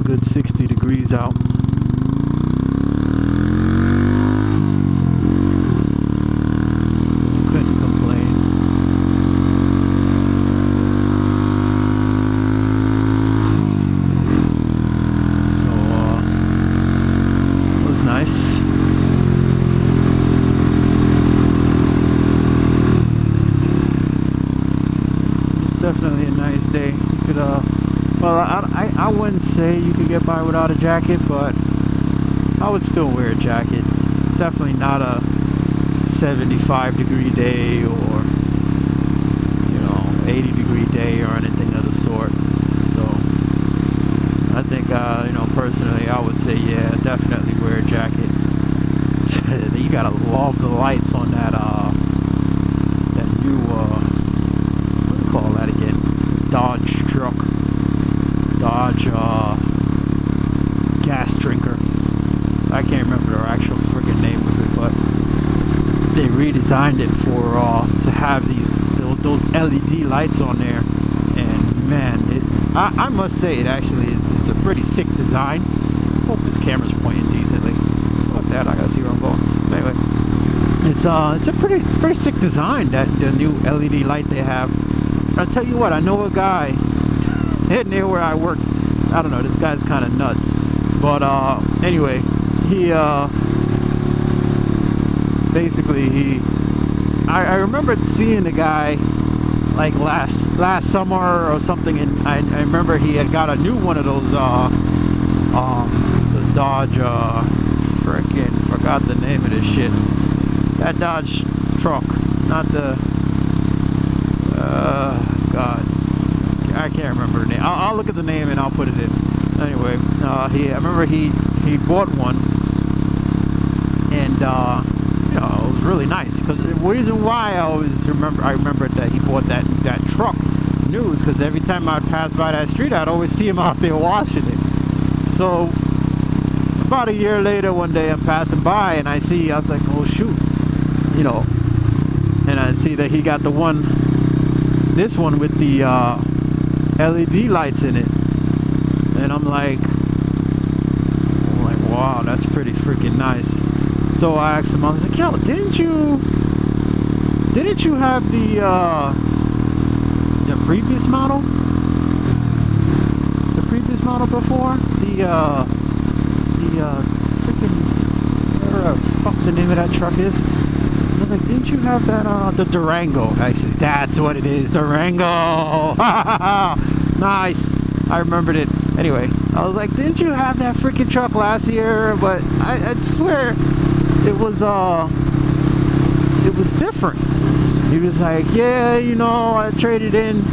good 60 degrees out. Couldn't complain. So it was nice. It's definitely a nice day. You could well, I wouldn't say you could get by without a jacket, but I would still wear a jacket. Definitely not a 75-degree day or, you know, 80-degree day or anything of the sort. So I think, you know, personally, I would say, yeah, definitely wear a jacket. You gotta love the lights on that, that new, what do you call that again? Dodge truck. Dodge gas drinker. I can't remember their actual friggin' name of it, but they redesigned it for to have those LED lights on there, and man, I must say it actually is a pretty sick design. Hope this camera's pointing decently. Fuck that, I gotta see where I'm going. Anyway, it's a pretty sick design, that the new LED light they have. I'll tell you what, I know a guy near where I work. I don't know, this guy's kind of nuts, but anyway, he basically I remember seeing the guy like last summer or something, and I remember he had got a new one of those the Dodge frickin' forgot the name of this shit, that Dodge truck, not the God, I can't remember the name. I'll look at the name and I'll put it in. Anyway, I remember he bought one, and you know, it was really nice, because the reason why I remembered that he bought that truck new is because every time I'd pass by that street, I'd always see him out there washing it. So about a year later, one day I'm passing by and I was like, oh shoot, you know, and I see that he got this one with the LED lights in it, and I'm like, wow, that's pretty freaking nice. So I asked him, I was like, yo, didn't you have the previous model before, the freaking, whatever the fuck the name of that truck is? I was like, didn't you have that, the Durango? Actually, that's what it is, Durango! Nice! I remembered it. Anyway, I was like, didn't you have that freaking truck last year? But I'd swear it was different. He was like, yeah, you know, I traded it in,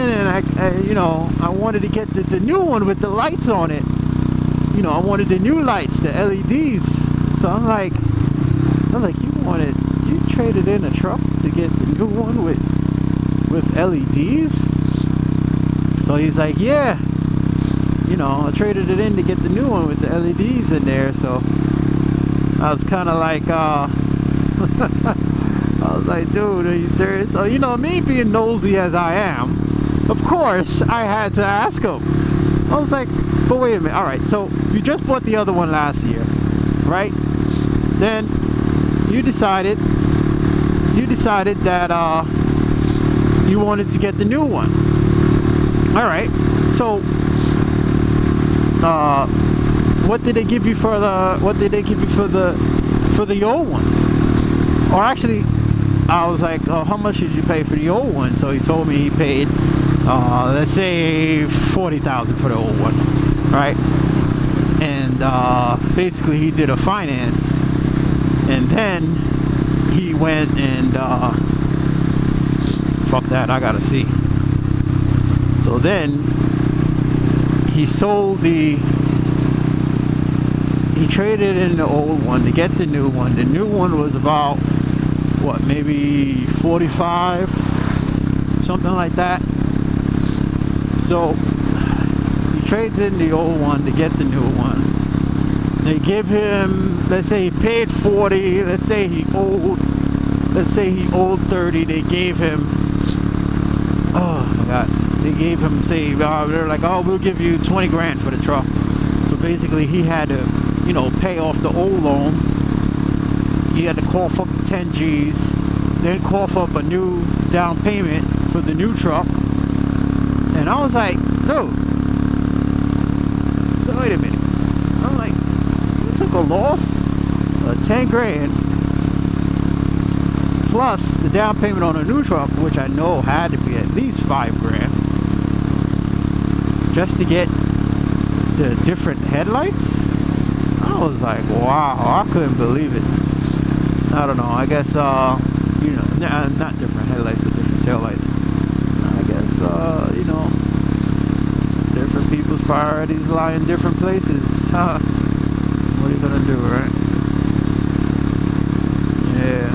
and I you know, I wanted to get the new one with the lights on it. You know, I wanted the new lights, the LEDs. So I'm like, you traded in a truck to get the new one with LEDs? So he's like, yeah, you know, I traded it in to get the new one with the LEDs in there. So I was kind of like, I was like, dude, are you serious? So, you know, me being nosy as I am, of course, I had to ask him. I was like, but wait a minute, all right, so you just bought the other one last year, right? Then you decided that you wanted to get the new one. All right, so what did they give you for the old one? Or actually, I was like, oh, how much did you pay for the old one? So he told me he paid, let's say $40,000 for the old one, right? And basically he did a finance, and then he went and fuck that, I gotta see. So then he traded in the old one to get the new one. The new one was about, what, maybe 45, something like that. So he trades in the old one to get the new one. They give him, let's say he paid 40, let's say he owed 30. They gave him, oh They gave him, say, they're like, oh, we'll give you 20 grand for the truck. So basically he had to, you know, pay off the old loan. He had to cough up the 10 G's, then cough up a new down payment for the new truck. And I was like, dude, so wait a minute. I'm like, you took a loss of 10 grand plus the down payment on a new truck, which I know had to be at least 5 grand, just to get the different headlights. I was like, wow, I couldn't believe it. I don't know, I guess, you know, not different headlights, but different taillights. I guess, you know, different people's priorities lie in different places. Huh? What are you gonna do, right? Yeah.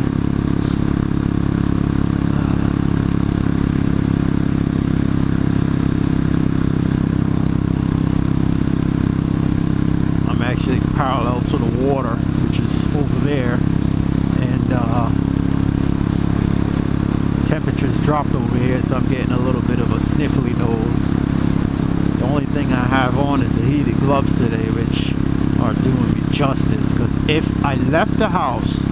I'm actually parallel to the water, which is over there, and temperatures dropped over here, so I'm getting a little bit of a sniffly nose. The only thing I have on is the heated gloves today, which are doing me justice, because if I left the house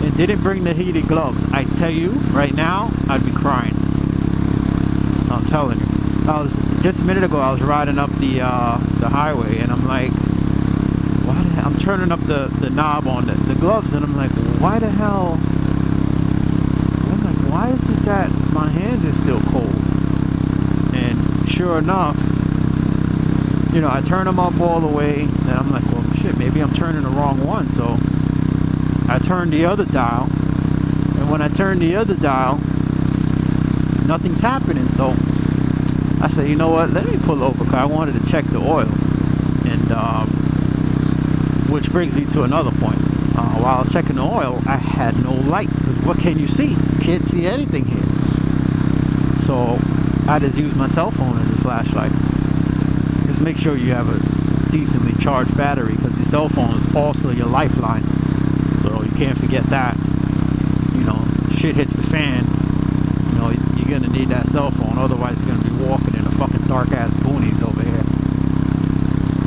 and didn't bring the heated gloves, I tell you right now, I'd be crying. I'm telling you. I was just a minute ago, I was riding up the highway, and I'm like, why the hell? I'm turning up the knob on the gloves, and I'm like, why the hell? I'm like, why is it that my hands are still cold? And sure enough, you know, I turn them up all the way, and I'm like, well, shit, maybe I'm turning the wrong one. So I turned the other dial, and when I turned the other dial, nothing's happening. So I said, you know what, let me pull over, because I wanted to check the oil. And which brings me to another point. While I was checking the oil, I had no light, because what can you see? You can't see anything here. So I just used my cell phone as a flashlight. Just make sure you have a decently charged battery, because your cell phone is also your lifeline. So you can't forget that. You know, shit hits the fan, you know, you're gonna need that cell phone. Otherwise you're gonna be walking in the fucking dark ass boonies over here.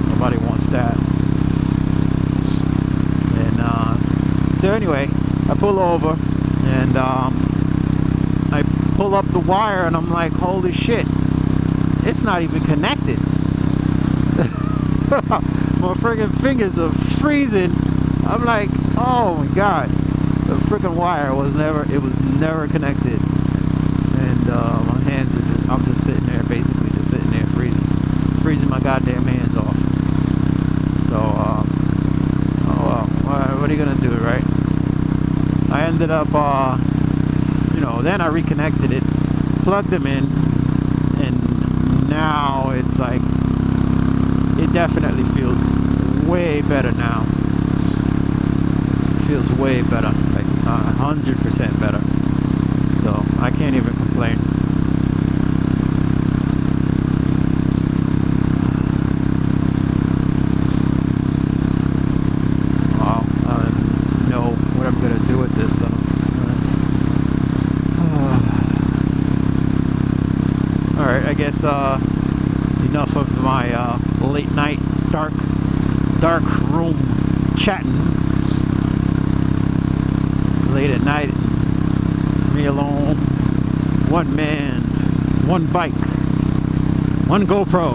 Nobody wants that. And so anyway, I pull over, and I pull up the wire, and I'm like, holy shit, it's not even connected. My friggin' fingers are freezing. I'm like, oh my god, the freaking wire was never connected. And my hands are just, I'm just sitting there, basically just sitting there freezing my goddamn hands off. So oh well, what are you gonna do, right? I ended up you know, then I reconnected it, plugged them in, and now it's like, it definitely feels way better now. It feels way better, like 100% better. So I can't even complain. Well, I don't know what I'm gonna do with this. So. All right, I guess enough of my late night dark room chatting. Late at night, me alone, one man, one bike, one GoPro.